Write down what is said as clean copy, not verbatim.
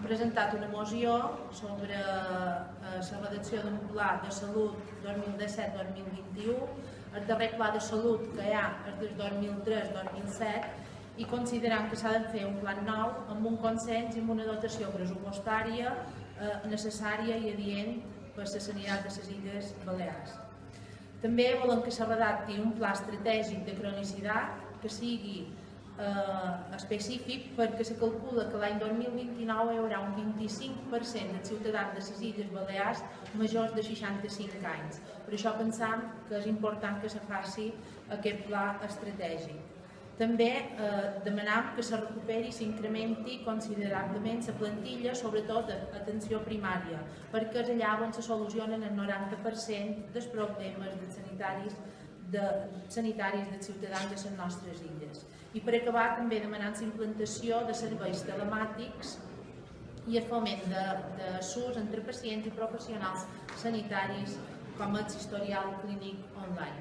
hem presentat una moció sobre la redacció d'un pla de salut 2017-2021. El darrer pla de salut que hi ha és del 2003-2007 i considerant que s'ha de fer un pla nou amb un consens i amb una dotació pressupostària necessària i adient per a la sanitat de les Illes Balears. També volem que se redacti un pla estratègic de cronicitat que sigui específic perquè se calcula que l'any 2029 hi haurà un 25% dels ciutadans de les Illes Balears majors de 65 anys. Per això pensam que és important que se faci aquest pla estratègic. També demanam que se recuperi i s'incrementi considerablement la plantilla, sobretot d'atenció primària, perquè és allà on se solucionen el 90% dels problemes sanitaris dels ciutadans de les nostres illes. I per acabar també demanant la implantació de serveis telemàtics i el foment de SUS entre pacients i professionals sanitaris com el historial clínic online.